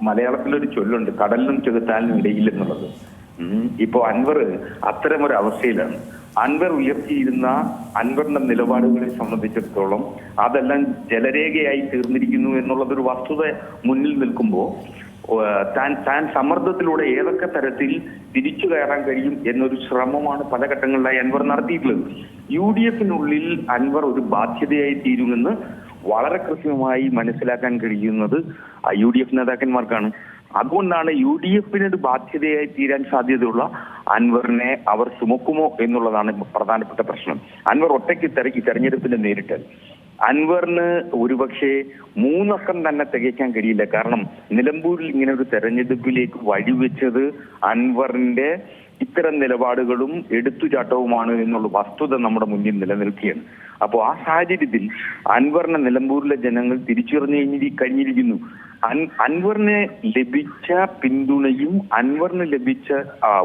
മലയാളത്തിലൊരു ചൊല്ലുണ്ട്, കടലിനും ചെകുത്താലിനും ഇടയിൽ എന്നുള്ളത്. ഇപ്പോ അൻവർ അത്തരമൊരു അവസ്ഥയിലാണ്. അൻവർ ഉയർത്തിയിരുന്ന അൻവറിന്റെ നിലപാടുകളെ സംബന്ധിച്ചിടത്തോളം അതെല്ലാം ജലരേഖയായി തീർന്നിരിക്കുന്നു എന്നുള്ളതൊരു വസ്തുത മുന്നിൽ നിൽക്കുമ്പോൾ താൻ സമ്മർദ്ദത്തിലൂടെ ഏതൊക്കെ തരത്തിൽ തിരിച്ചു കയറാൻ കഴിയും എന്നൊരു ശ്രമമാണ് പല ഘട്ടങ്ങളിലായി അൻവർ നടത്തിയിട്ടുള്ളത്. UDF-നുള്ളിൽ അൻവർ ഒരു ബാധ്യതയായി തീരുമെന്ന് വളരെ കൃത്യമായി മനസ്സിലാക്കാൻ കഴിയുന്നത് UDF നേതാക്കന്മാർക്കാണ്. അതുകൊണ്ടാണ് UDF-നൊരു ബാധ്യതയായി തീരാൻ സാധ്യതയുള്ള അൻവറിനെ അവർ ചുമക്കുമോ എന്നുള്ളതാണ് പ്രധാനപ്പെട്ട പ്രശ്നം. അൻവർ ഒറ്റയ്ക്ക് തെരഞ്ഞെടുപ്പിനെ നേരിട്ടാൽ അൻവറിന് ഒരുപക്ഷെ 3 അക്കം തന്നെ തികയ്ക്കാൻ കഴിയില്ല. കാരണം നിലമ്പൂരിൽ ഇങ്ങനെ ഒരു തെരഞ്ഞെടുപ്പിലേക്ക് വഴിവെച്ചത് അൻവറിന്റെ ഇത്തരം നിലപാടുകളും എടുത്തുചാട്ടവുമാണ് എന്നുള്ള വസ്തുത നമ്മുടെ മുന്നിൽ നിലനിൽക്കുകയാണ്. അപ്പോൾ ആ സാഹചര്യത്തിൽ അൻവറിനെ നിലമ്പൂരിലെ ജനങ്ങൾ തിരിച്ചറിഞ്ഞു കഴിഞ്ഞിരിക്കുന്നു. അൻവറിന് ലഭിച്ച പിന്തുണയും അൻവറിന് ലഭിച്ച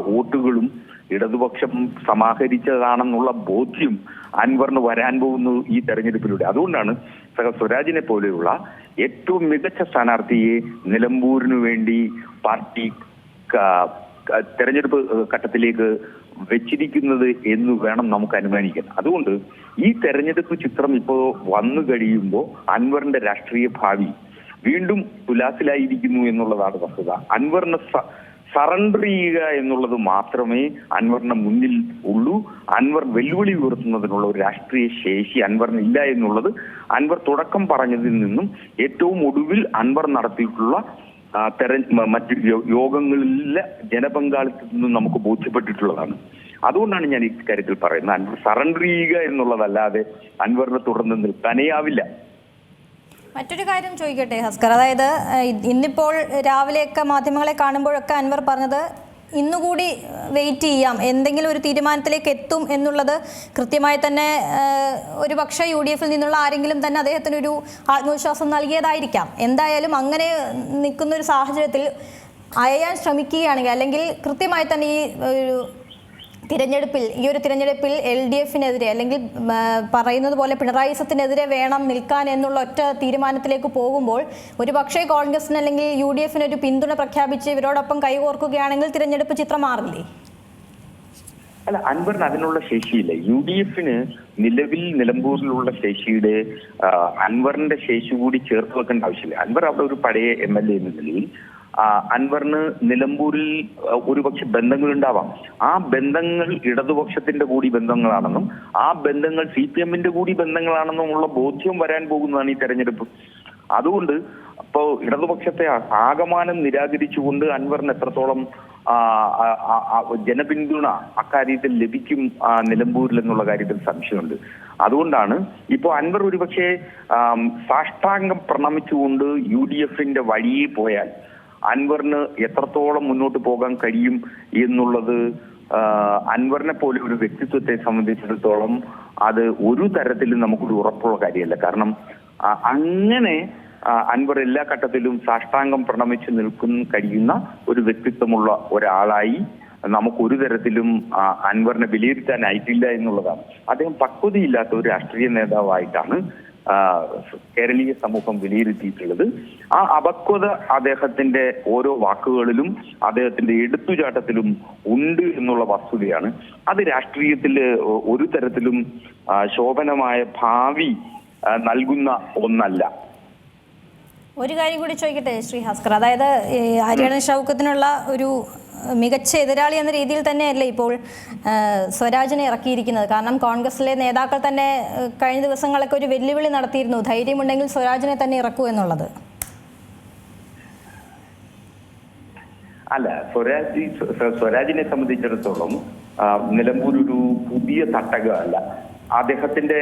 വോട്ടുകളും ഇടതുപക്ഷം സമാഹരിച്ചതാണെന്നുള്ള ബോധ്യം അൻവറിന് വരാൻ പോകുന്നു ഈ തെരഞ്ഞെടുപ്പിലൂടെ. അതുകൊണ്ടാണ് സ്വരാജിനെ പോലെയുള്ള ഏറ്റവും മികച്ച സ്ഥാനാർത്ഥിയെ നിലമ്പൂരിനു വേണ്ടി പാർട്ടി തെരഞ്ഞെടുപ്പ് ഘട്ടത്തിലേക്ക് വെച്ചിരിക്കുന്നത് എന്ന് വേണം നമുക്ക് അനുമാനിക്കാൻ. അതുകൊണ്ട് ഈ തെരഞ്ഞെടുപ്പ് ചിത്രം ഇപ്പോ വന്നു കഴിയുമ്പോൾ അൻവറിന്റെ രാഷ്ട്രീയ ഭാവി വീണ്ടും തുലാസിലായിരിക്കുന്നു എന്നുള്ളതാണ് വസ്തുത. അൻവറിന് സറണ്ടർ ചെയ്യുക എന്നുള്ളത് മാത്രമേ അൻവറിന് മുന്നിൽ ഉള്ളൂ. അൻവർ വെല്ലുവിളി ഉയർത്തുന്നതിനുള്ള ഒരു രാഷ്ട്രീയ ശേഷി അൻവറിന് ഇല്ല എന്നുള്ളത് അൻവർ തുടക്കം പറഞ്ഞതിൽ നിന്നും ഏറ്റവും ഒടുവിൽ അൻവർ നടത്തിയിട്ടുള്ള മറ്റു യോഗങ്ങളിലെ ജനപങ്കാളിത്തത്തിൽ നിന്നും നമുക്ക് ബോധ്യപ്പെട്ടിട്ടുള്ളതാണ്. അതുകൊണ്ടാണ് ഞാൻ ഇക്കാര്യത്തിൽ പറയുന്നത് അൻവർ സറണ്ടർ ചെയ്യുക എന്നുള്ളതല്ലാതെ അൻവറിനെ തുടർന്ന് നിൽക്കാനേയാവില്ല. മറ്റൊരു കാര്യം ചോദിക്കട്ടെ ഹസ്കർ, അതായത് ഇന്നിപ്പോൾ രാവിലെയൊക്കെ മാധ്യമങ്ങളെ കാണുമ്പോഴൊക്കെ അൻവർ പറഞ്ഞത് ഇന്നുകൂടി വെയിറ്റ് ചെയ്യാം, എന്തെങ്കിലും ഒരു തീരുമാനത്തിലേക്ക് എത്തും എന്നുള്ളത് കൃത്യമായി തന്നെ ഒരു പക്ഷേ UDF-ൽ നിന്നുള്ള ആരെങ്കിലും തന്നെ അദ്ദേഹത്തിനൊരു ആത്മവിശ്വാസം നൽകിയതായിരിക്കാം. എന്തായാലും അങ്ങനെ നിൽക്കുന്ന ഒരു സാഹചര്യത്തിൽ അയയാൻ ശ്രമിക്കുകയാണെങ്കിൽ അല്ലെങ്കിൽ കൃത്യമായി തന്നെ ഈ ഒരു തിരഞ്ഞെടുപ്പിൽ LDF-നെതിരെ അല്ലെങ്കിൽ പറയുന്നത് പോലെ പിണറായി സത്തിനെതിരെ വേണം നിൽക്കാൻ എന്നുള്ള ഒറ്റ തീരുമാനത്തിലേക്ക് പോകുമ്പോൾ ഒരു പക്ഷേ കോൺഗ്രസിന് അല്ലെങ്കിൽ UDF-ന് ഒരു പിന്തുണ പ്രഖ്യാപിച്ച് ഇവരോടൊപ്പം കൈകോർക്കുകയാണെങ്കിൽ തിരഞ്ഞെടുപ്പ് ചിത്രം മാറില്ലേ? അല്ല, അൻവറിന് അതിനുള്ള ശേഷിയില്ല. UDF-ന് നിലവിൽ നിലമ്പൂരിലുള്ള ശേഷിയുടെ അൻവറിന്റെ ശേഷി കൂടി ചേർത്ത് വെക്കേണ്ട ആവശ്യമില്ല. അൻവർ അവിടെ ഒരു പഴയ MLA എന്ന നിലയിൽ അൻവറിന് നിലമ്പൂരിൽ ഒരുപക്ഷെ ബന്ധങ്ങൾ ഉണ്ടാവാം. ആ ബന്ധങ്ങൾ ഇടതുപക്ഷത്തിന്റെ കൂടി ബന്ധങ്ങളാണെന്നും ആ ബന്ധങ്ങൾ CPM-ന്റെ കൂടി ബന്ധങ്ങളാണെന്നും ഉള്ള ബോധ്യം വരാൻ പോകുന്നതാണ് ഈ തെരഞ്ഞെടുപ്പ്. അതുകൊണ്ട് ഇപ്പോ ഇടതുപക്ഷത്തെ ആകമാനം നിരാകരിച്ചുകൊണ്ട് അൻവറിന് എത്രത്തോളം ജനപിന്തുണ അക്കാര്യത്തിൽ ലഭിക്കും നിലമ്പൂരിൽ എന്നുള്ള കാര്യത്തിൽ സംശയമുണ്ട്. അതുകൊണ്ടാണ് ഇപ്പോൾ അൻവർ ഒരുപക്ഷെ സാഷ്ടാംഗം പ്രണമിച്ചുകൊണ്ട് UDF-ന്റെ വഴിയെ പോയാൽ അൻവറിന് എത്രത്തോളം മുന്നോട്ട് പോകാൻ കഴിയും എന്നുള്ളത് അൻവറിനെ പോലെ ഒരു വ്യക്തിത്വത്തെ സംബന്ധിച്ചിടത്തോളം അത് ഒരു തരത്തിലും നമുക്കൊരു ഉറപ്പുള്ള കാര്യമല്ല. കാരണം അങ്ങനെ അൻവർ എല്ലാ ഘട്ടത്തിലും സാഷ്ടാംഗം പ്രണമിച്ച് കഴിയുന്ന ഒരു വ്യക്തിത്വമുള്ള ഒരാളായി നമുക്കൊരു തരത്തിലും അൻവറിനെ വിലയിരുത്താനായിട്ടില്ല എന്നുള്ളതാണ്. അദ്ദേഹം പക്വതയില്ലാത്ത ഒരു രാഷ്ട്രീയ നേതാവായിട്ടാണ് കേരളീയ സമൂഹം വിലയിരുത്തിയിട്ടുള്ളത്. ആ അപക്വത അദ്ദേഹത്തിന്റെ ഓരോ വാക്കുകളിലും അദ്ദേഹത്തിന്റെ എടുത്തുചാട്ടത്തിലും ഉണ്ട് എന്നുള്ള വസ്തുതയാണ്. അത് രാഷ്ട്രീയത്തിൽ ഒരു തരത്തിലും ശോഭനമായ ഭാവി നൽകുന്ന ഒന്നല്ല. ഒരു കാര്യം കൂടി ചോദിക്കട്ടെ ശ്രീ ഭാസ്കർ, അതായത് ആര്യാടൻ ഷൗക്കത്തിനുള്ള ഒരു മികച്ച എതിരാളി എന്ന രീതിയിൽ തന്നെയല്ലേ ഇപ്പോൾ സ്വരാജിനെ ഇറക്കിയിരിക്കുന്നത്? കാരണം കോൺഗ്രസിലെ നേതാക്കൾ തന്നെ കഴിഞ്ഞ ദിവസങ്ങളൊക്കെ ഒരു വെല്ലുവിളി നടത്തിയിരുന്നു, ധൈര്യമുണ്ടെങ്കിൽ സ്വരാജിനെ തന്നെ ഇറക്കൂ എന്നുള്ളത്. അല്ല, സ്വരാജിനെ സംബന്ധിച്ചിടത്തോളം നിലമ്പൂർ ഒരു പുതിയ തട്ടകമല്ല. അദ്ദേഹത്തിന്റെ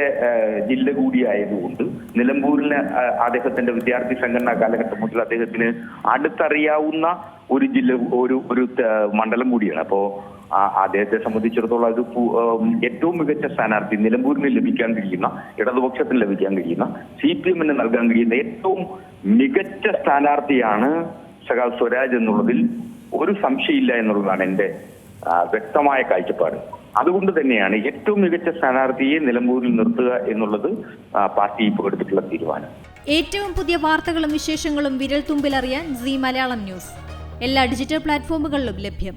ജില്ല കൂടിയായതുകൊണ്ട് നിലമ്പൂരിലെ അദ്ദേഹത്തിന്റെ വിദ്യാർത്ഥി സംഘടനാ കാലഘട്ടം മുതൽ അദ്ദേഹത്തിന് അടുത്തറിയാവുന്ന ഒരു ജില്ല ഒരു മണ്ഡലം കൂടിയാണ്. അപ്പോ അദ്ദേഹത്തെ സംബന്ധിച്ചിടത്തോളം അത് ഏറ്റവും മികച്ച സ്ഥാനാർത്ഥി നിലമ്പൂരിന് ലഭിക്കാൻ കഴിയുന്ന, ഇടതുപക്ഷത്തിന് ലഭിക്കാൻ കഴിയുന്ന, CPM-ന് നൽകാൻ കഴിയുന്ന ഏറ്റവും മികച്ച സ്ഥാനാർത്ഥിയാണ് സഖാവ് സ്വരാജ് എന്നുള്ളതിൽ ഒരു സംശയമില്ല എന്നുള്ളതാണ് എന്റെ വ്യക്തമായ കാഴ്ചപ്പാട്. അതുകൊണ്ട് തന്നെയാണ് ഏറ്റവും മികച്ച സ്ഥാനാർത്ഥിയെ നിലമ്പൂരിൽ നിർത്തുക എന്നുള്ളത് പാർട്ടി ഇപ്പോൾ എടുത്തിട്ടുള്ള തീരുമാനം. ഏറ്റവും പുതിയ വാർത്തകളും വിശേഷങ്ങളും വിരൽ തുമ്പിലറിയാൻ സീ മലയാളം ന്യൂസ് എല്ലാ ഡിജിറ്റൽ പ്ലാറ്റ്ഫോമുകളിലും ലഭ്യം.